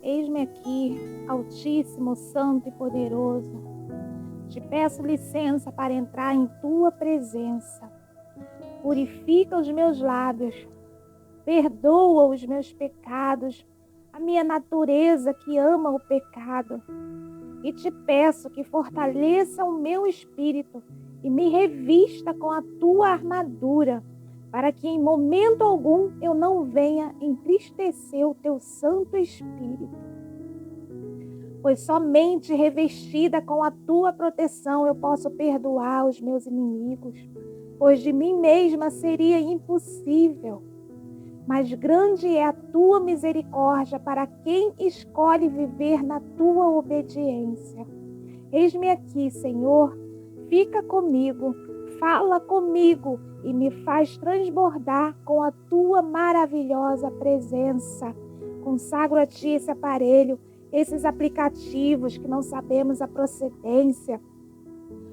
Eis-me aqui, Altíssimo, Santo e Poderoso. Te peço licença para entrar em tua presença. Purifica os meus lábios, perdoa os meus pecados, a minha natureza que ama o pecado. E te peço que fortaleça o meu espírito e me revista com a tua armadura, para que em momento algum eu não venha entristecer o teu Santo Espírito. Pois somente revestida com a tua proteção eu posso perdoar os meus inimigos, pois de mim mesma seria impossível. Mas grande é a tua misericórdia para quem escolhe viver na tua obediência. Eis-me aqui, Senhor, fica comigo, fala comigo e me faz transbordar com a tua maravilhosa presença. Consagro a ti esse aparelho, esses aplicativos que não sabemos a procedência.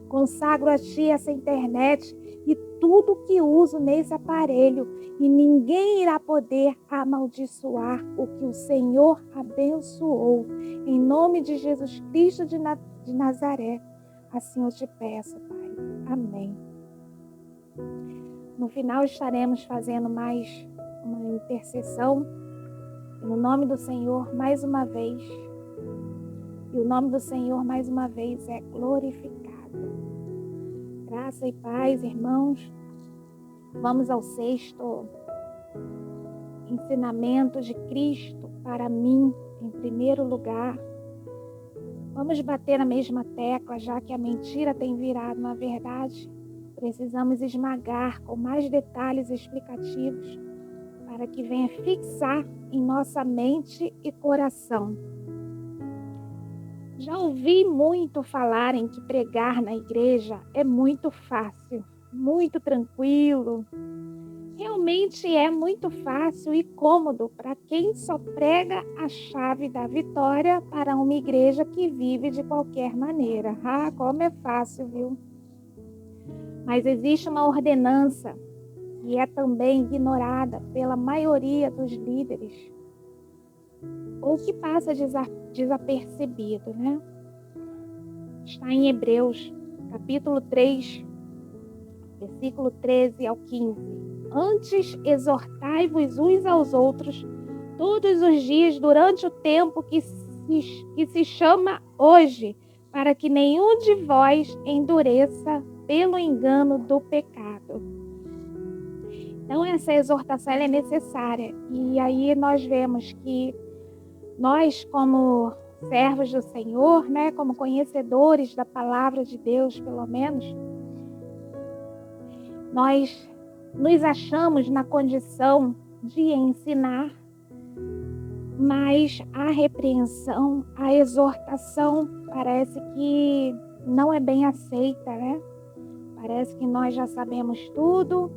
Consagro a ti essa internet e tudo que uso nesse aparelho, e ninguém irá poder amaldiçoar o que o Senhor abençoou. Em nome de Jesus Cristo de Nazaré, assim eu te peço, Pai. Amém. No final estaremos fazendo mais uma intercessão, no nome do Senhor mais uma vez. E o nome do Senhor mais uma vez é glorificado. Graça e paz, irmãos. Vamos ao 6º ensinamento de Cristo para mim, em primeiro lugar. Vamos bater na mesma tecla, já que a mentira tem virado uma verdade. Precisamos esmagar com mais detalhes explicativos para que venha fixar em nossa mente e coração. Já ouvi muito falarem que pregar na igreja é muito fácil, muito tranquilo. Realmente é muito fácil e cômodo para quem só prega a chave da vitória para uma igreja que vive de qualquer maneira. Ah, como é fácil, viu? Mas existe uma ordenança que é também ignorada pela maioria dos líderes, ou que passa desapercebido, né? Está em Hebreus, capítulo 3, versículo 13 ao 15. Antes, exortai-vos uns aos outros todos os dias durante o tempo que se chama hoje, para que nenhum de vós endureça pelo engano do pecado. Então, essa exortação ela é necessária. E aí nós vemos que nós, como servos do Senhor, né, como conhecedores da palavra de Deus, pelo menos, nós nos achamos na condição de ensinar, mas a repreensão, a exortação parece que não é bem aceita, né? Parece que nós já sabemos tudo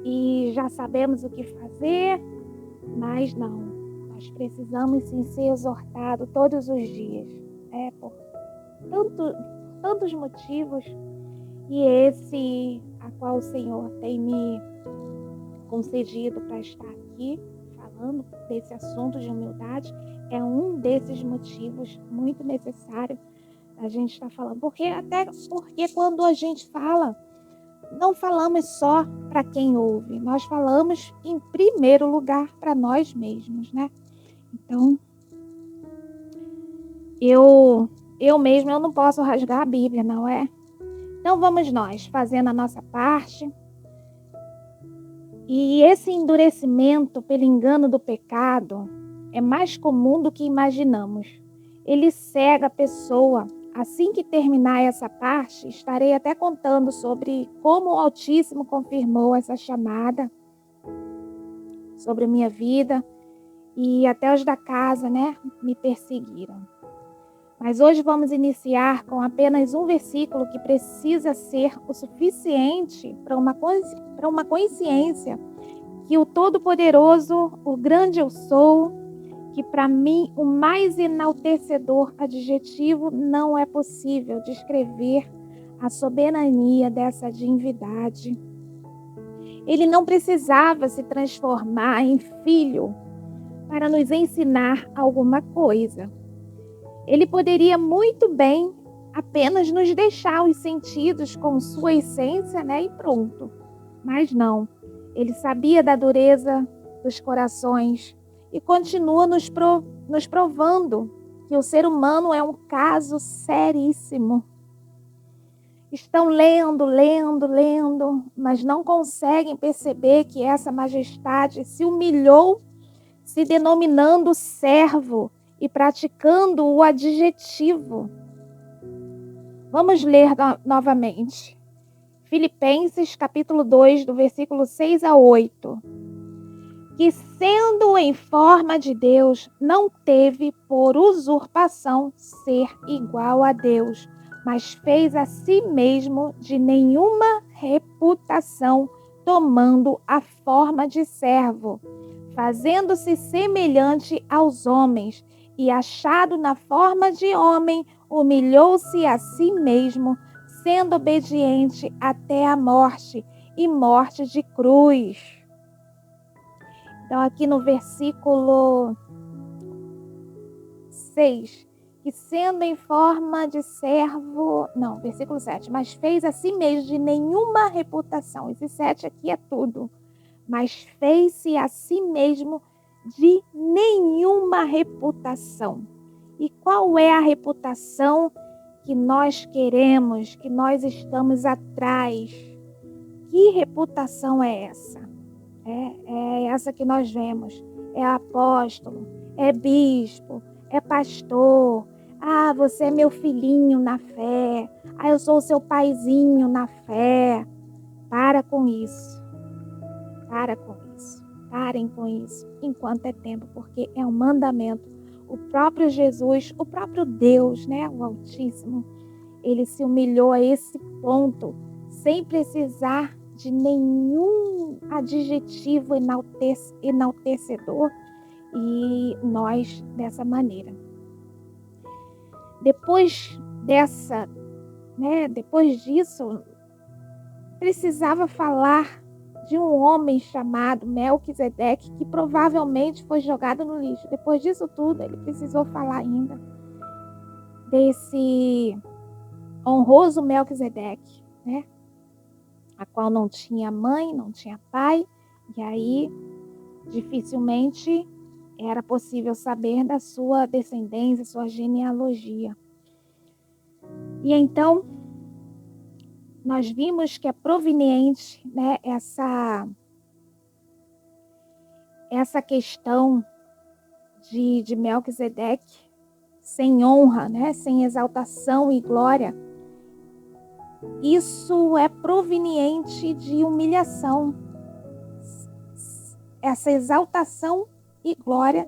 e já sabemos o que fazer, mas não. Nós precisamos sim ser exortados todos os dias, por tantos motivos, e esse a qual o Senhor tem me concedido para estar aqui falando desse assunto de humildade é um desses motivos muito necessário a gente estar falando, porque quando a gente fala, não falamos só para quem ouve, nós falamos em primeiro lugar para nós mesmos, né? Então, eu mesma eu não posso rasgar a Bíblia, não é? Então vamos nós fazendo a nossa parte. E esse endurecimento pelo engano do pecado é mais comum do que imaginamos. Ele cega a pessoa. Assim que terminar essa parte, estarei até contando sobre como o Altíssimo confirmou essa chamada sobre a minha vida, e até os da casa, né, me perseguiram. Mas hoje vamos iniciar com apenas um versículo que precisa ser o suficiente para uma consciência que o Todo-Poderoso, o grande eu sou, que para mim o mais enaltecedor adjetivo não é possível descrever a soberania dessa divindade. Ele não precisava se transformar em filho para nos ensinar alguma coisa. Ele poderia muito bem apenas nos deixar os sentidos com sua essência, né, e pronto. Mas não. Ele sabia da dureza dos corações e continua nos provando que o ser humano é um caso seríssimo. Estão lendo, mas não conseguem perceber que essa majestade se humilhou, se denominando servo e praticando o adjetivo. Vamos ler novamente. Filipenses capítulo 2, do versículo 6 a 8. Que sendo em forma de Deus, não teve por usurpação ser igual a Deus, mas fez a si mesmo de nenhuma reputação, tomando a forma de servo, fazendo-se semelhante aos homens, e achado na forma de homem, humilhou-se a si mesmo, sendo obediente até a morte, e morte de cruz. Então, aqui no versículo 6, que sendo em forma de servo, versículo 7, mas fez a si mesmo de nenhuma reputação. Esse 7 aqui é tudo. Mas fez-se a si mesmo de nenhuma reputação. E qual é a reputação que nós queremos, que nós estamos atrás? Que reputação é essa? É essa que nós vemos. É apóstolo, é bispo, é pastor. Ah, você é meu filhinho na fé. Ah, eu sou o seu paizinho na fé. Para com isso. Para com isso. Parem com isso enquanto é tempo, porque é um mandamento. O próprio Jesus, o próprio Deus, né, o Altíssimo, ele se humilhou a esse ponto, sem precisar de nenhum adjetivo enaltecedor, e nós dessa maneira. Depois disso, precisava falar de um homem chamado Melquisedeque, que provavelmente foi jogado no lixo. Depois disso tudo, ele precisou falar ainda desse honroso Melquisedeque, né? A qual não tinha mãe, não tinha pai, e aí dificilmente era possível saber da sua descendência, sua genealogia. E então, nós vimos que é proveniente, né, essa questão de Melquisedeque, sem honra, né, sem exaltação e glória. Isso é proveniente de humilhação. Essa exaltação e glória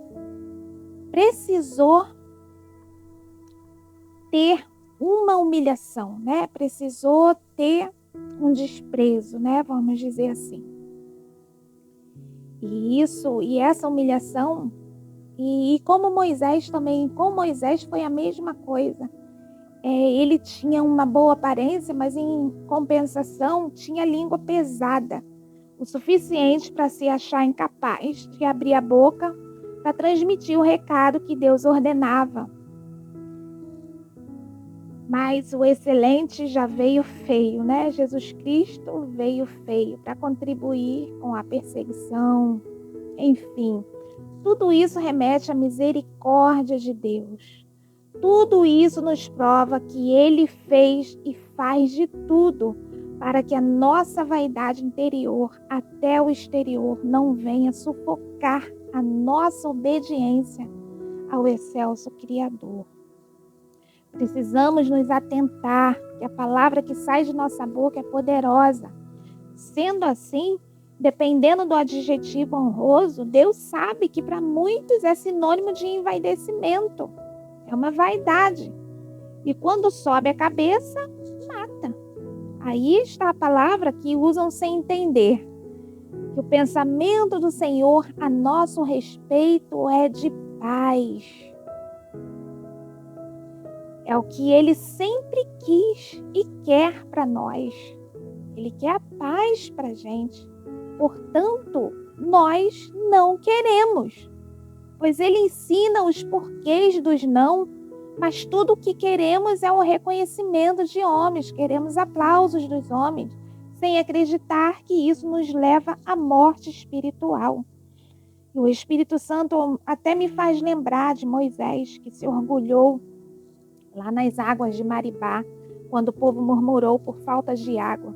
precisou ter uma humilhação, né? Precisou ter um desprezo, né? Vamos dizer assim. E essa humilhação, e como Moisés também, com Moisés foi a mesma coisa. Ele tinha uma boa aparência, mas em compensação tinha língua pesada, o suficiente para se achar incapaz de abrir a boca para transmitir o recado que Deus ordenava. Mas o excelente já veio feio, né? Jesus Cristo veio feio para contribuir com a perseguição. Enfim, tudo isso remete à misericórdia de Deus. Tudo isso nos prova que Ele fez e faz de tudo para que a nossa vaidade interior até o exterior não venha sufocar a nossa obediência ao excelso Criador. Precisamos nos atentar que a palavra que sai de nossa boca é poderosa. Sendo assim, dependendo do adjetivo honroso, Deus sabe que para muitos é sinônimo de envaidecimento. É uma vaidade. E quando sobe a cabeça, mata. Aí está a palavra que usam sem entender. Que o pensamento do Senhor a nosso respeito é de paz. É o que Ele sempre quis e quer para nós. Ele quer a paz para a gente. Portanto, nós não queremos. pois ele ensina os porquês dos não, mas tudo o que queremos é um reconhecimento de homens, queremos aplausos dos homens, sem acreditar que isso nos leva à morte espiritual. E o Espírito Santo até me faz lembrar de Moisés, que se orgulhou lá nas águas de Maribá, quando o povo murmurou por falta de água.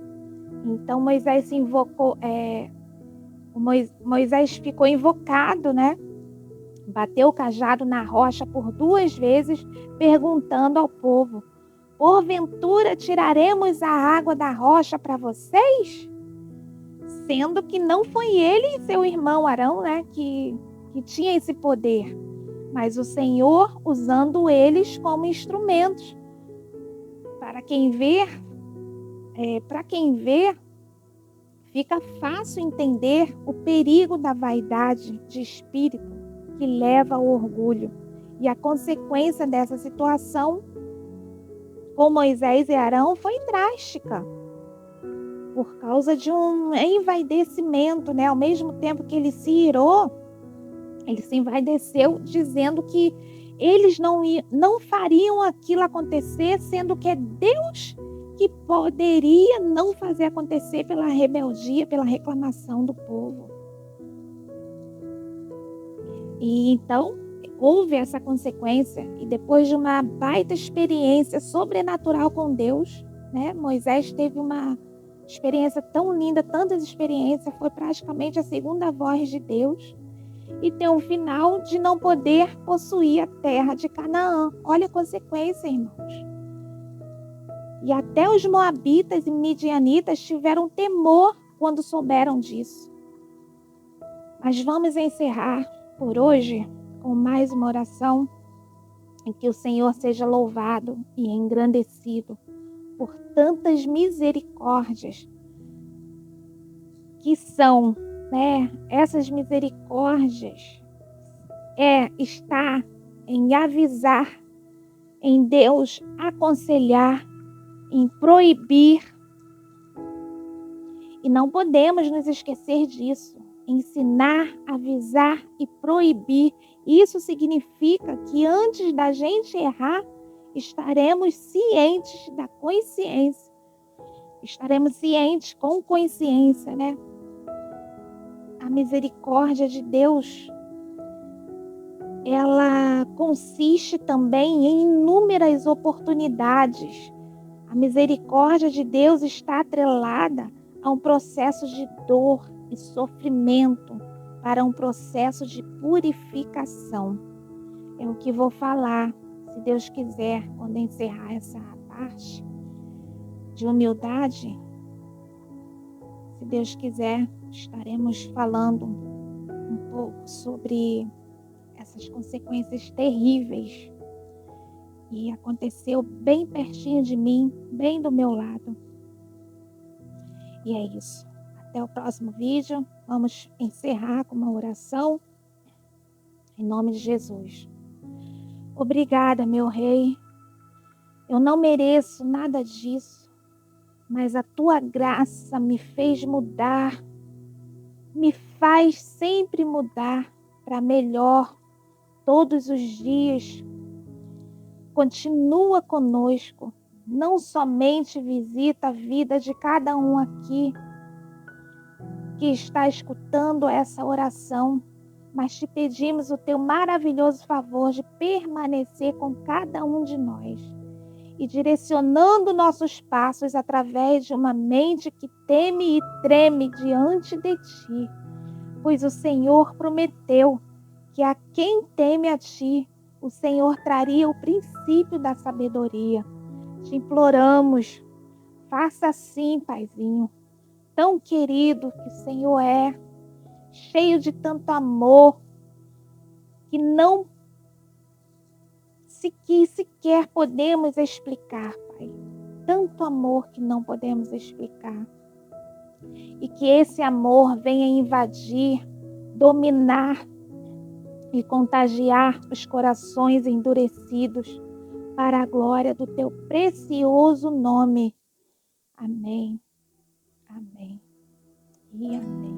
Então Moisés se invocou, Moisés ficou invocado, né? Bateu o cajado na rocha por 2 vezes, perguntando ao povo: porventura tiraremos a água da rocha para vocês? Sendo que não foi ele e seu irmão Arão, né, que tinha esse poder, mas o Senhor usando eles como instrumentos. Para quem vê, fica fácil entender o perigo da vaidade de espírito que leva ao orgulho. E a consequência dessa situação com Moisés e Arão foi drástica, por causa de um envaidecimento, né? Ao mesmo tempo que ele se irou, ele se envaideceu, dizendo que eles não fariam aquilo acontecer, sendo que é Deus que poderia não fazer acontecer pela rebeldia, pela reclamação do povo. E então houve essa consequência, e depois de uma baita experiência sobrenatural com Deus, né? Moisés teve uma experiência tão linda, tantas experiências, foi praticamente a segunda voz de Deus, e tem um final de não poder possuir a terra de Canaã. Olha a consequência, irmãos. E até os moabitas e midianitas tiveram temor quando souberam disso. Mas vamos encerrar por hoje com mais uma oração, em que o Senhor seja louvado e engrandecido por tantas misericórdias que são, né? Essas misericórdias está em avisar, em Deus aconselhar, em proibir. E não podemos nos esquecer disso. Ensinar, avisar e proibir. Isso significa que antes da gente errar, estaremos cientes da consciência. Estaremos cientes com consciência, né? A misericórdia de Deus, ela consiste também em inúmeras oportunidades. A misericórdia de Deus está atrelada a um processo de dor e sofrimento para um processo de purificação. É o que vou falar, se Deus quiser, quando encerrar essa parte de humildade. Se Deus quiser, estaremos falando um pouco sobre essas consequências terríveis. E aconteceu bem pertinho de mim, bem do meu lado. E é isso. Até o próximo vídeo. Vamos encerrar com uma oração. Em nome de Jesus. Obrigada, meu Rei. Eu não mereço nada disso, mas a tua graça me fez mudar, me faz sempre mudar para melhor todos os dias. Continua conosco, não somente visita a vida de cada um aqui que está escutando essa oração, mas te pedimos o teu maravilhoso favor de permanecer com cada um de nós e direcionando nossos passos através de uma mente que teme e treme diante de ti, pois o Senhor prometeu que a quem teme a ti, o Senhor traria o princípio da sabedoria. Te imploramos, faça assim, Paizinho, tão querido que o Senhor é, cheio de tanto amor, que sequer podemos explicar, Pai. Tanto amor que não podemos explicar. E que esse amor venha invadir, dominar e contagiar os corações endurecidos para a glória do teu precioso nome. Amém, amém e amém.